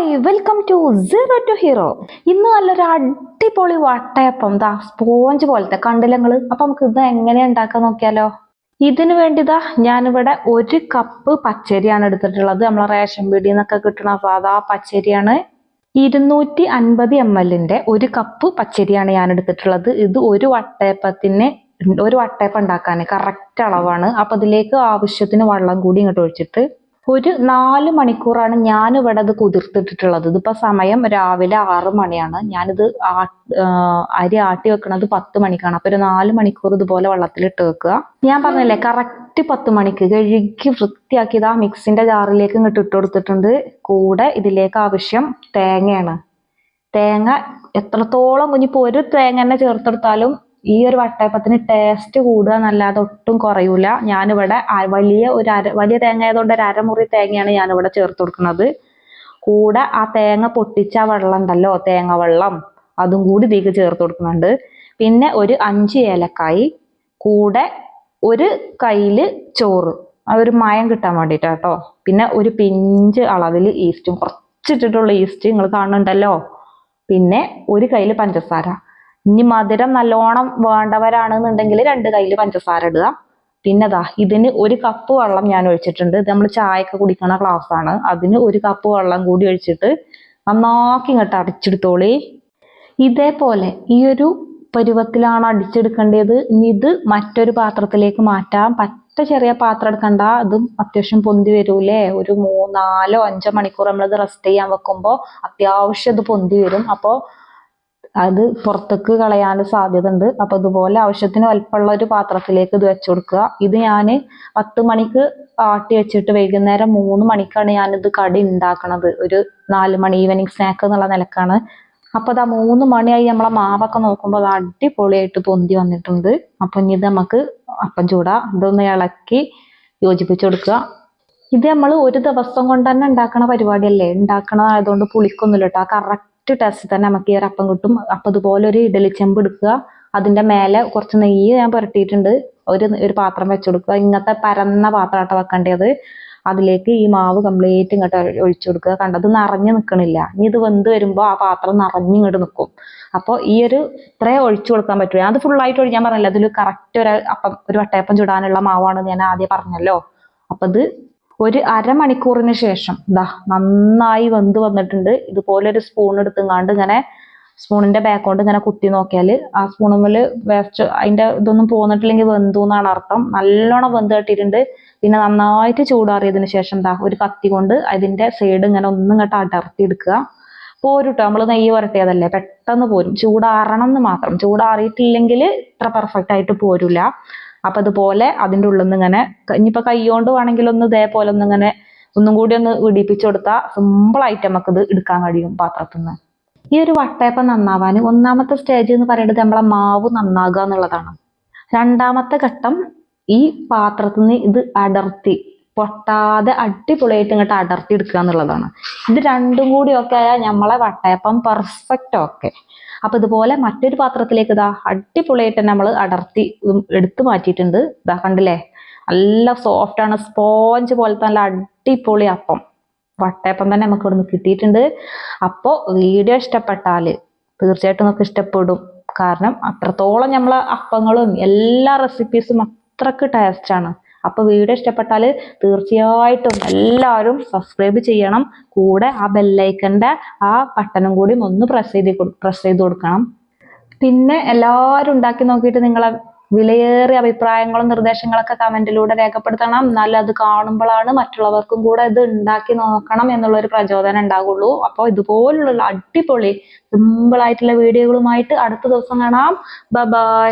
Hi welcome to zero to hero. ഇന്ന് നല്ലൊരു അടിപൊളി വട്ടയപ്പം ദാ സ്പോഞ്ച് പോലത്തെ കണ്ടില്ലങ്ങള്. അപ്പൊ നമുക്ക് ഇത് എങ്ങനെയാ ഉണ്ടാക്കാൻ നോക്കിയാലോ. ഇതിനു വേണ്ടിതാ ഞാനിവിടെ 1 കപ്പ് പച്ചരിയാണ് എടുത്തിട്ടുള്ളത്. നമ്മളെ റേഷൻ പീടിയിൽ നിന്നൊക്കെ കിട്ടുന്ന സാധാ പച്ചരിയാണ്. 250 ml 1 കപ്പ് പച്ചരിയാണ് ഞാൻ എടുത്തിട്ടുള്ളത്. ഇത് ഒരു വട്ടയപ്പം ഉണ്ടാക്കാൻ കറക്റ്റ് അളവാണ്. അപ്പൊ ഇതിലേക്ക് ആവശ്യത്തിന് വെള്ളം കൂടി ഇങ്ങോട്ട് ഒഴിച്ചിട്ട് ഒരു 4 മണിക്കൂറാണ് ഞാൻ ഇവിടെ ഇത് കുതിർത്തിട്ടിട്ടുള്ളത്. ഇതിപ്പോ സമയം രാവിലെ 6 മണിയാണ്. ഞാനിത് അരി ആട്ടി വെക്കണത് 10 മണിക്കാണ്. അപ്പൊ ഒരു 4 മണിക്കൂർ ഇതുപോലെ വെള്ളത്തിലിട്ട് വെക്കുക. ഞാൻ പറഞ്ഞില്ലേ കറക്റ്റ് 10 മണിക്ക് കഴുകി വൃത്തിയാക്കിയത് ആ മിക്സിന്റെ ജാറിലേക്ക് ഇങ്ങോട്ട് ഇട്ട് കൊടുത്തിട്ടുണ്ട്. കൂടെ ഇതിലേക്ക് ആവശ്യം തേങ്ങയാണ്. തേങ്ങ എത്രത്തോളം ഇനിയിപ്പോ ഒരു തേങ്ങ തന്നെ ചേർത്തെടുത്താലും ഈ ഒരു വട്ടയപ്പത്തിന് ടേസ്റ്റ് കൂടുക എന്നല്ലാതെ ഒട്ടും കുറയൂല. ഞാനിവിടെ വലിയ തേങ്ങ ആയതുകൊണ്ട് ഒരു അരമുറി തേങ്ങയാണ് ഞാനിവിടെ ചേർത്ത് കൊടുക്കുന്നത്. കൂടെ ആ തേങ്ങ പൊട്ടിച്ച വെള്ളം ഉണ്ടല്ലോ, തേങ്ങ വെള്ളം, അതും കൂടി ഇതിലേക്ക് ചേർത്ത് കൊടുക്കുന്നുണ്ട്. പിന്നെ ഒരു 5 ഏലക്കായി, കൂടെ ഒരു കയ്യില് ചോറ്, അതൊരു മയം കിട്ടാൻ വേണ്ടിയിട്ടാട്ടോ. പിന്നെ ഒരു പിഞ്ച് അളവിൽ ഈസ്റ്റും, കുറച്ചിട്ടിട്ടുള്ള ഈസ്റ്റ് നിങ്ങൾ കാണുന്നുണ്ടല്ലോ. പിന്നെ ഒരു കയ്യില് പഞ്ചസാര. ഇനി മധുരം നല്ലോണം വേണ്ടവരാണെന്നുണ്ടെങ്കിൽ 2 കയ്യില് പഞ്ചസാര ഇടുക. പിന്നെ ഇതിന് 1 കപ്പ് വെള്ളം ഞാൻ ഒഴിച്ചിട്ടുണ്ട്. ഇത് നമ്മൾ ചായയൊക്കെ കുടിക്കുന്ന ഗ്ലാസ് ആണ്. അതിന് 1 കപ്പ് വെള്ളം കൂടി ഒഴിച്ചിട്ട് നന്നാക്കി ഇങ്ങോട്ട് അടിച്ചെടുത്തോളി. ഇതേപോലെ ഈ ഒരു പരുവത്തിലാണ് അടിച്ചെടുക്കേണ്ടത്. ഇനി ഇത് മറ്റൊരു പാത്രത്തിലേക്ക് മാറ്റാം. ചെറിയ പാത്രം എടുക്കണ്ട, ഇതും അത്യാവശ്യം പൊന്തി വരൂലേ. ഒരു 4-5 മണിക്കൂർ നമ്മളിത് റെസ്റ്റ് ചെയ്യാൻ വെക്കുമ്പോൾ അത്യാവശ്യം ഇത് പൊന്തി വരും. അപ്പോൾ അത് പുറത്തേക്ക് കളയാൻ സാധ്യത ഉണ്ട്. അപ്പൊ ഇതുപോലെ ആവശ്യത്തിന് വലിപ്പമുള്ള ഒരു പാത്രത്തിലേക്ക് ഇത് വെച്ചു കൊടുക്കുക. ഇത് ഞാൻ 10 മണിക്ക് ആട്ടി വെച്ചിട്ട് വൈകുന്നേരം 3 മണിക്കാണ് ഞാനിത് കടി ഉണ്ടാക്കണത്. ഒരു 4 മണി ഈവനിങ് സ്നാക്ക് എന്നുള്ള നിലക്കാണ്. അപ്പൊ അതാ 3 മണിയായി നമ്മളെ മാവൊക്കെ നോക്കുമ്പോൾ അത് അടിപൊളിയായിട്ട് പൊന്തി വന്നിട്ടുണ്ട്. അപ്പൊ ഇനി ഇത് നമുക്ക് അപ്പം ചൂടാ. ഇതൊന്ന് ഇളക്കി യോജിപ്പിച്ചു കൊടുക്കുക. ഇത് നമ്മൾ ഒരു ദിവസം കൊണ്ട് തന്നെ ഉണ്ടാക്കണ പരിപാടിയല്ലേ. ഉണ്ടാക്കണതായതുകൊണ്ട് പുളിക്കൊന്നുമില്ല കേട്ടോ. കറക്റ്റ് ടേസ്റ്റ് തന്നെ നമുക്ക് ഈ ഒരു അപ്പം കിട്ടും. അപ്പൊ ഇതുപോലെ ഒരു ഇഡലി ചെമ്പ് എടുക്കുക. അതിന്റെ മേലെ കുറച്ച് നെയ്യ് ഞാൻ പുരട്ടിയിട്ടുണ്ട്. ഒരു പാത്രം വെച്ചു കൊടുക്കുക. ഇങ്ങനത്തെ പരന്ന പാത്രമായിട്ട് വെക്കേണ്ടത്. അതിലേക്ക് ഈ മാവ് കംപ്ലീറ്റ് ഇങ്ങോട്ട് ഒഴിച്ചു കൊടുക്കുക. കണ്ടത് നിറഞ്ഞു നിൽക്കണില്ല. ഇനി ഇത് വെന്ത് വരുമ്പോൾ ആ പാത്രം നിറഞ്ഞിങ്ങോട്ട് നിൽക്കും. അപ്പോൾ ഈ ഇത്രേ ഒഴിച്ചു കൊടുക്കാൻ പറ്റും. അത് ഫുള്ളായിട്ട് ഒഴിക്കാൻ പറഞ്ഞില്ല. അതിൽ കറക്റ്റ് ഒരു വട്ടയപ്പം ചുടാനുള്ള മാവാണ് ഞാൻ ആദ്യം പറഞ്ഞല്ലോ. അപ്പൊ ഇത് ഒരു അരമണിക്കൂറിന് ശേഷം നന്നായി വെന്ത് വന്നിട്ടുണ്ട്. ഇതുപോലെ ഒരു സ്പൂൺ എടുത്തുങ്ങാണ്ട് ഇങ്ങനെ സ്പൂണിന്റെ ബാക്ക് കൊണ്ട് ഇങ്ങനെ കുത്തി നോക്കിയാൽ ആ സ്പൂണുമ്മിൽ വേസ്റ്റ് അതിന്റെ ഇതൊന്നും പോന്നിട്ടില്ലെങ്കിൽ വെന്തു എന്നാണ് അർത്ഥം. നല്ലോണം വെന്ത് കെട്ടിയിട്ടുണ്ട്. പിന്നെ നന്നായിട്ട് ചൂടാറിയതിന് ശേഷം ഒരു കത്തി കൊണ്ട് അതിന്റെ സൈഡ് ഇങ്ങനെ ഇങ്ങോട്ട് അടർത്തി എടുക്കുക. പോരുട്ടോ, നമ്മൾ നെയ്യ് പുരട്ടിയതല്ലേ, പെട്ടെന്ന് പോരും. ചൂടാറണം എന്ന് മാത്രം. ചൂടാറിയിട്ടില്ലെങ്കിൽ ഇത്ര പെർഫെക്റ്റ് ആയിട്ട് പോരൂല. അപ്പൊ അതുപോലെ അതിൻ്റെ ഉള്ളിൽ നിന്ന് ഇങ്ങനെ ഇനിയിപ്പോ കൈ കൊണ്ട് വേണമെങ്കിൽ ഒന്ന് ഇതേപോലെ ഒന്നും കൂടി ഒന്ന് ഇടിപ്പിച്ചു കൊടുത്താൽ സിമ്പിൾ ആയിട്ട് നമുക്ക് ഇത് എടുക്കാൻ കഴിയും പാത്രത്തിൽ നിന്ന്. ഈ ഒരു വട്ടയപ്പം നന്നാവാൻ ഒന്നാമത്തെ സ്റ്റേജ് എന്ന് പറയുന്നത് നമ്മളെ മാവ് നന്നാകുക എന്നുള്ളതാണ്. രണ്ടാമത്തെ ഘട്ടം ഈ പാത്രത്തിൽ നിന്ന് ഇത് അടർത്തി പൊട്ടാതെ അടിപൊളിയായിട്ട് ഇങ്ങോട്ട് അടർത്തി എടുക്കുക എന്നുള്ളതാണ്. ഇത് രണ്ടും കൂടി ഒക്കെ ആയാൽ നമ്മളെ വട്ടയപ്പം പെർഫെക്റ്റ് ഓക്കെ. അപ്പൊ ഇതുപോലെ മറ്റൊരു പാത്രത്തിലേക്ക് അടിപൊളിയായിട്ട് നമ്മൾ അടർത്തി എടുത്തു മാറ്റിയിട്ടുണ്ട്. കണ്ടില്ലേ, നല്ല സോഫ്റ്റ് ആണ്. സ്പോഞ്ച് പോലത്തെ നല്ല അടിപൊളി അപ്പം വട്ടയപ്പം തന്നെ നമുക്ക് ഇവിടുന്ന് കിട്ടിയിട്ടുണ്ട്. അപ്പോൾ വീഡിയോ ഇഷ്ടപ്പെട്ടാൽ തീർച്ചയായിട്ടും നമുക്ക് ഇഷ്ടപ്പെടും. കാരണം അത്രത്തോളം നമ്മളെ അപ്പങ്ങളും എല്ലാ റെസിപ്പീസും അത്രക്ക് ടേസ്റ്റാണ്. അപ്പൊ വീഡിയോ ഇഷ്ടപ്പെട്ടാൽ തീർച്ചയായിട്ടും എല്ലാവരും സബ്സ്ക്രൈബ് ചെയ്യണം. കൂടെ ആ ബെല്ലൈക്കന്റെ ആ ബട്ടണും കൂടി ഒന്ന് പ്രസ് ചെയ്ത് കൊടുക്കണം. പിന്നെ എല്ലാവരും ഉണ്ടാക്കി നോക്കിയിട്ട് നിങ്ങളെ വിലയേറിയ അഭിപ്രായങ്ങളും നിർദ്ദേശങ്ങളൊക്കെ കമന്റിലൂടെ രേഖപ്പെടുത്തണം. എന്നാലും അത് കാണുമ്പോഴാണ് മറ്റുള്ളവർക്കും കൂടെ ഇത് ഉണ്ടാക്കി നോക്കണം എന്നുള്ളൊരു പ്രചോദനം ഉണ്ടാകുള്ളൂ. അപ്പോൾ ഇതുപോലുള്ള അടിപൊളി സിമ്പിൾ ആയിട്ടുള്ള വീഡിയോകളുമായിട്ട് അടുത്ത ദിവസം കാണാം. ബൈ.